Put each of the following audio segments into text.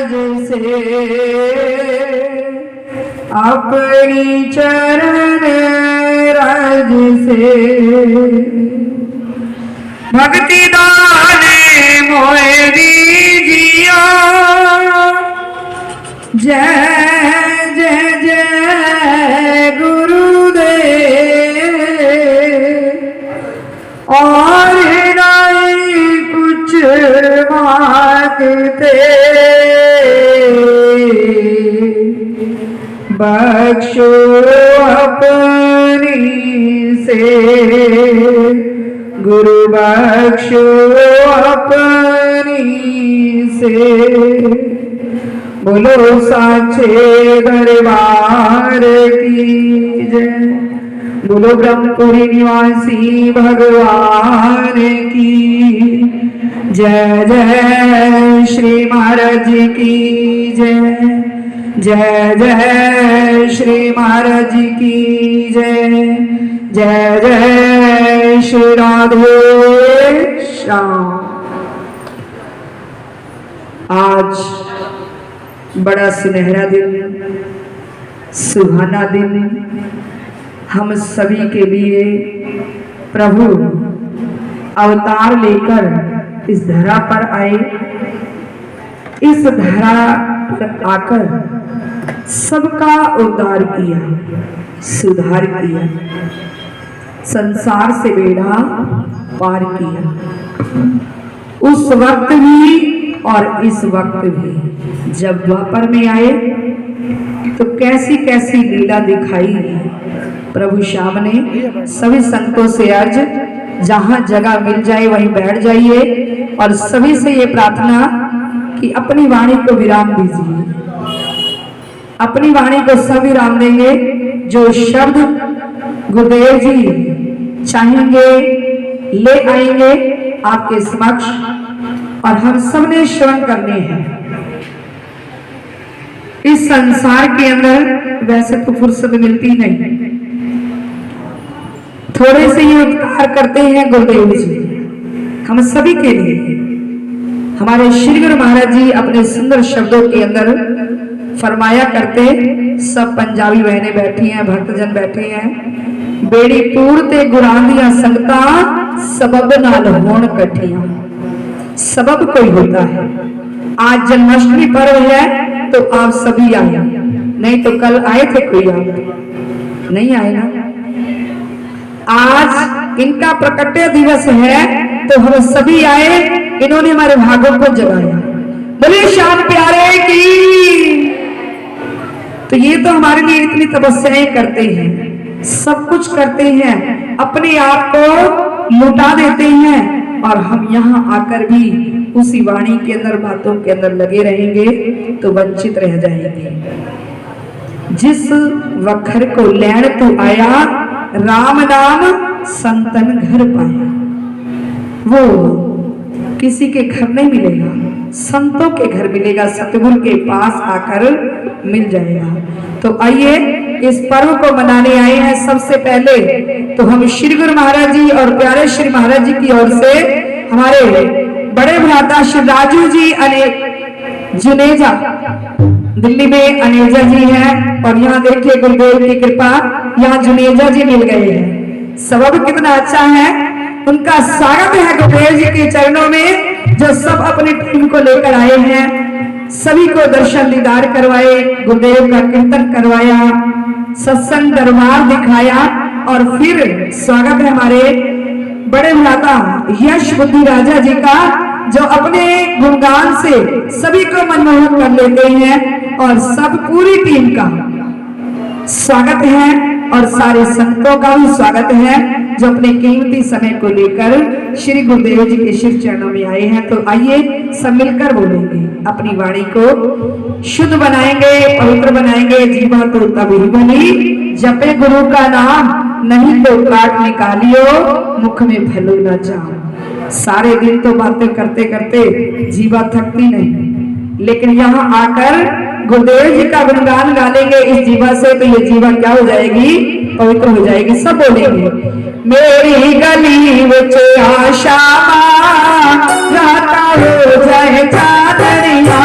राज से अपनी चरण राज से भक्ति दाने मोए दीजिया जय जय जय गुरुदेव और नहीं कुछ मांगते बख्शो अपनी से गुरु बख्शो अपनी से बोलो साचे दरबार की जय बोलो ब्रह्मपुरी निवासी भगवान की जय जय श्री महाराज जी की जय जय जय श्री महाराज जी की जय जय जय श्री राधे श्याम। आज बड़ा सुनहरा दिन सुहाना दिन हम सभी के लिए प्रभु अवतार लेकर इस धरा पर आए। इस धरा पर आकर सबका उद्धार किया सुधार किया संसार से बेड़ा पार किया। उस वक्त भी और इस वक्त भी जब द्वापर में आए तो कैसी कैसी लीला दिखाई प्रभु श्याम ने। सभी संतों से अर्ज जहां जगह मिल जाए वहीं बैठ जाइए और सभी से ये प्रार्थना कि अपनी वाणी को विराम दीजिए। अपनी वाणी को सब विराम देंगे। जो शब्द गुरुदेव जी चाहेंगे ले आएंगे आपके समक्ष और हम सब ने श्रवण करने हैं। इस संसार के अंदर वैसे तो फुर्सत मिलती नहीं, थोड़े से ही उपकार करते हैं गुरुदेव जी हम सभी के लिए। हमारे श्री गुरु महाराज जी अपने सुंदर शब्दों के अंदर फरमाया करते, सब पंजाबी बहनें बैठी हैं, भक्तजन बैठे हैं। बेड़ी पूरते गुरांदियां संगता सबब नाल होण कठियां। सबब कोई होता है। आज जन्माष्टमी पर्व है तो आप सभी आए, नहीं तो कल आए थे कोई आप नहीं आए ना। आज इनका प्रकट्य दिवस है तो हम सभी आए। इन्होंने हमारे भागों को जगाया। बोले श्याम प्यारे की। तो ये तो हमारे लिए इतनी तपस्याएं करते हैं, सब कुछ करते हैं, अपने आप को लुटा देते हैं और हम यहाँ आकर भी उसी वाणी के अंदर बातों के अंदर लगे रहेंगे तो वंचित रह जाएंगे। जिस वखर को लैण तो आया राम नाम संतन घर पाया। वो किसी के घर नहीं मिलेगा, संतों के घर मिलेगा, सतगुरु के पास आकर मिल जाएगा। तो आइए इस पर्व को मनाने आए हैं। सबसे पहले तो हम श्री गुरु महाराज जी और प्यारे श्री महाराज जी की ओर से हमारे बड़े भ्राता श्री राजू जी जुनेजा दिल्ली में अनेजा जी हैं और यहाँ देखिए गुरुदेव की कृपा यहाँ जुनेजा जी मिल गए हैं। सबब कितना अच्छा है। उनका स्वागत है गुरुदेव जी के चरणों में जो सब अपनी टीम को लेकर आए हैं। सभी को दर्शन दीदार करवाए, गुरुदेव का कीर्तन करवाया, सत्संग दरबार दिखाया और फिर स्वागत है हमारे बड़े भ्राता यश बुद्धि राजा जी का जो अपने गुणगान से सभी को मनमोहक कर लेते हैं और सब पूरी टीम का स्वागत है और सारे संतों का भी स्वागत है जो अपने कीमती समय को लेकर श्री गुरुदेव जी के शिव चरणों में आए हैं। तो आइए सब मिलकर बोलेंगे, अपनी वाणी को शुद्ध बनाएंगे, पवित्र बनाएंगे। जीवा तो तभी बनी जपे गुरु का नाम, नहीं तो काट निकालियो मुख में भलो न जाओ। सारे दिन तो बातें करते करते जीवा थकती नहीं, लेकिन यहाँ आकर गुरुदेव जी का गुणगान गा लेंगे इस जीवा से तो ये जीवा क्या हो जाएगी, पवित्र हो जाएगी। सब बोलेंगे मेरी गली विच आशा राता हो जाए चादरिया।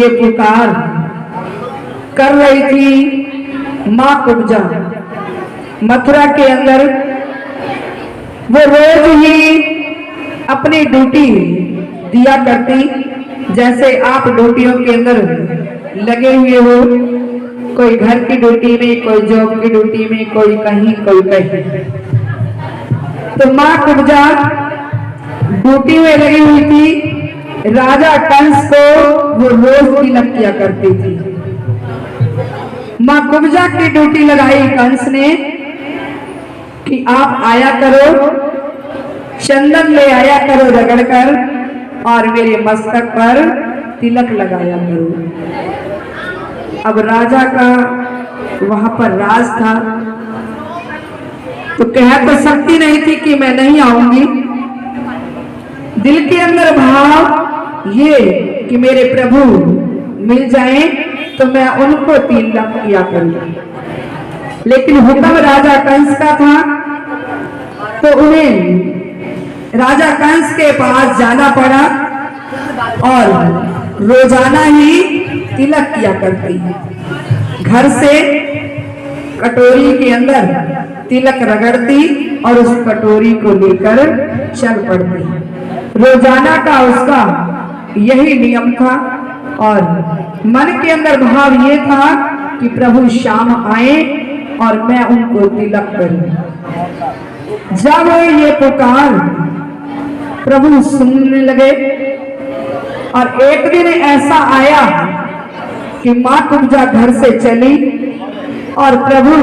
ये पुकार कर रही थी माँ कुब्जा। मथुरा के अंदर वो रोज ही अपनी ड्यूटी दिया करती, जैसे आप ड्यूटियों के अंदर लगे हुए हो, कोई घर की ड्यूटी में, कोई जॉब की ड्यूटी में, कोई कहीं कोई कहीं। तो माँ कुब्जा ड्यूटी में लगी हुई थी। राजा कंस को वो रोज तिलक किया करती थी। माँ कुब्जा की ड्यूटी लगाई कंस ने कि आप आया करो, चंदन ले आया करो रगड़ कर और मेरे मस्तक पर तिलक लगाया करो। अब राजा का वहां पर राज था, तो कह तो सकती नहीं थी कि मैं नहीं आऊंगी। दिल के अंदर भाव ये कि मेरे प्रभु मिल जाएं तो मैं उनको तिलक किया करूंगी। लेकिन हुक्म राजा कंस का था, तो उन्हें राजा कंस के पास जाना पड़ा और रोजाना ही तिलक किया करती। घर से कटोरी के अंदर तिलक रगड़ती और उस कटोरी को लेकर चल पड़ती। रोजाना का उसका यही नियम था और मन के अंदर भाव ये था कि प्रभु शाम आए और मैं उनको तिलक करूं। जब ये पुकार प्रभु सुनने लगे और एक दिन ऐसा आया कि माँ कुब्जा घर से चली और प्रभु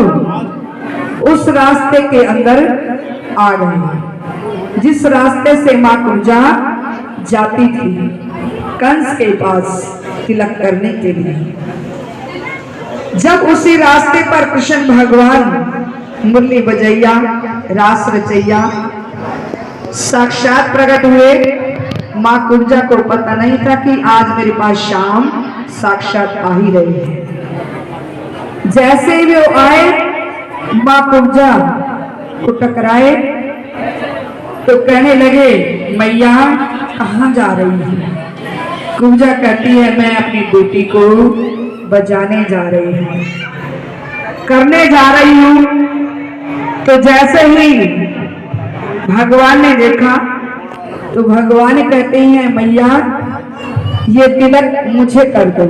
उस रास्ते के अंदर आ गए जिस रास्ते से माँ कुब्जा जाती थी कंस के पास तिलक करने के लिए। जब उसी रास्ते पर कृष्ण भगवान मुरली बजैया रास रचैया साक्षात प्रकट हुए, माँ कुब्जा को पता नहीं था कि आज मेरे पास शाम साक्षात आ ही रही है। जैसे ही वो आए माँ कुब्जा को टकराए तो कहने लगे मैया कहाँ जा रही है। कुब्जा कहती है मैं अपनी बेटी को बजाने जा रही हूँ, करने जा रही हूँ। तो जैसे ही भगवान ने देखा तो भगवान कहते हैं मैया ये तिलक मुझे कर दो।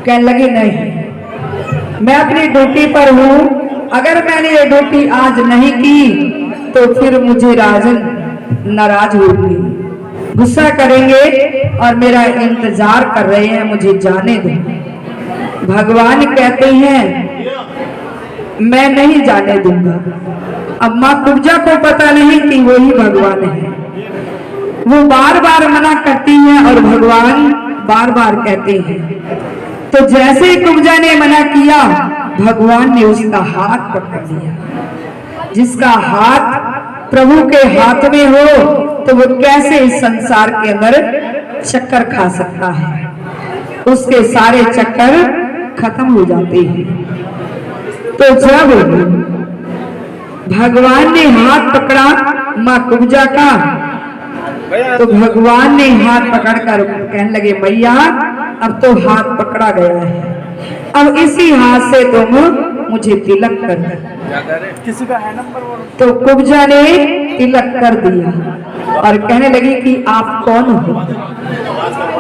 कहने लगी नहीं, मैं अपनी ड्यूटी पर हूँ, अगर मैंने ये ड्यूटी आज नहीं की तो फिर मुझे राजन नाराज होगी, गुस्सा करेंगे और मेरा इंतजार कर रहे हैं, मुझे जाने दो। भगवान कहते हैं मैं नहीं जाने दूंगा। अब माँ कुब्जा को पता नहीं कि वही भगवान है। वो बार बार मना करती है और भगवान बार बार कहते हैं। तो जैसे ही कुब्जा ने मना किया भगवान ने उसका हाथ पकड़ लिया। जिसका हाथ प्रभु के हाथ में हो तो वो कैसे इस संसार के अंदर चक्कर खा सकता है, उसके सारे चक्कर खत्म हो जाते हैं। तो जब भगवान ने हाथ पकड़ा माँ कुब्जा का तो भगवान ने हाथ पकड़कर कहने लगे मैया अब तो हाथ पकड़ा गया है, अब इसी हाथ से तुम मुझे तिलक कर दो। किसी का है नंबर? तो कुब्जा ने तिलक कर दिया और कहने लगी कि आप कौन हो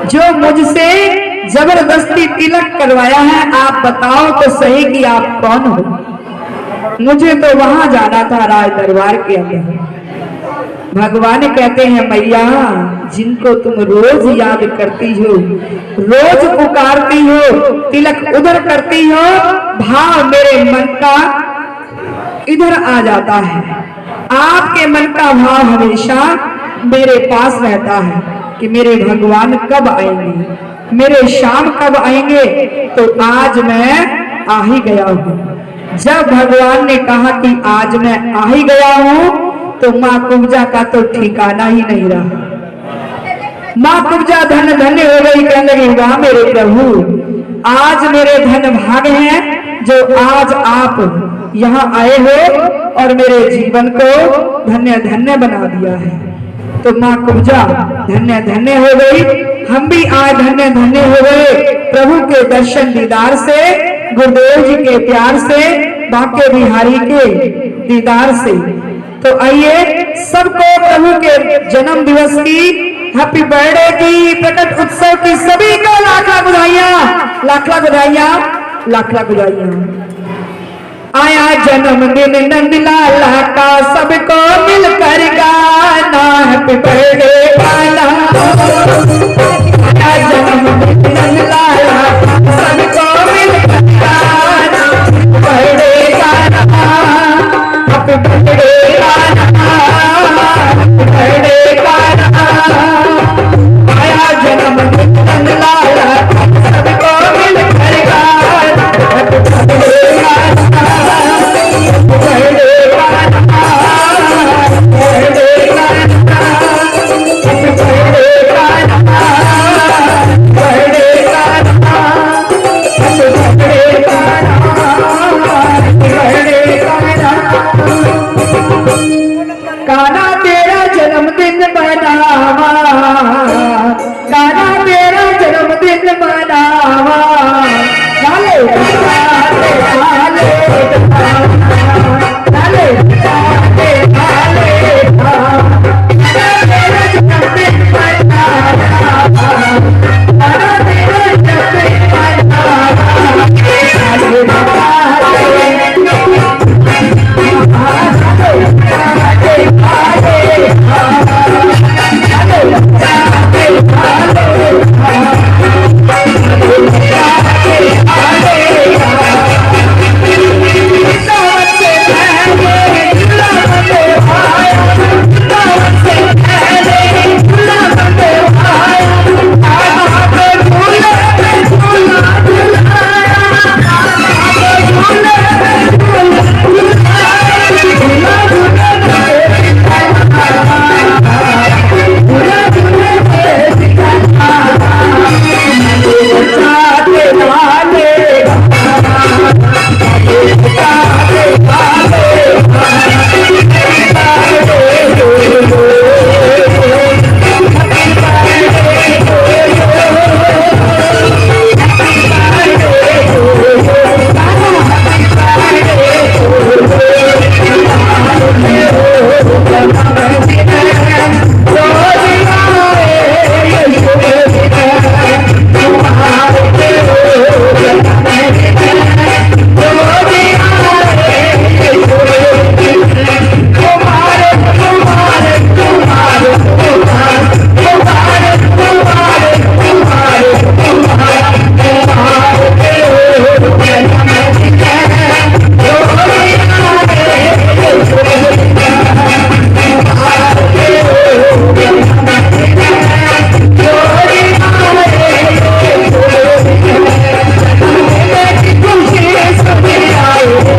जो मुझसे जबरदस्ती तिलक करवाया है, आप बताओ तो सही कि आप कौन हो। मुझे तो वहां जाना था राज दरबार के अंदर। भगवान कहते हैं मैया जिनको तुम रोज याद करती हो, रोज पुकारती हो, तिलक उधर करती हो, भाव मेरे मन का इधर आ जाता है। आपके मन का भाव हमेशा मेरे पास रहता है कि मेरे भगवान कब आएंगे, मेरे शाम कब आएंगे। तो आज मैं आ ही गया हूँ। जब भगवान ने कहा कि आज मैं आ ही गया हूँ तो माँ कुब्जा का तो ठिकाना ही नहीं रहा। माँ कुब्जा धन्य धन्य हो गई, कहने लगी वाह मेरे प्रभु, आज मेरे धन भाग हैं जो आज आप यहाँ आए हो और मेरे जीवन को धन्य धन्य बना दिया है। तो माँ कुब्जा धन्य धन्य हो गई हम भी आज धन्य धन्य हुए प्रभु के दर्शन दीदार से, गुरुदेव जी के प्यार से, बांके बिहारी के दीदार से। तो आइए सबको प्रभु के जन्म दिवस की, हैप्पी बर्थडे की, प्रकट उत्सव की सभी को लाख लाख बधाइयां, लाख लाख बधाइयां, लाख लाख बधाइयां। आया जन्मदिन नंदलाला का, सबको मिलकर गाना, हैप्पी बर्थडे वाला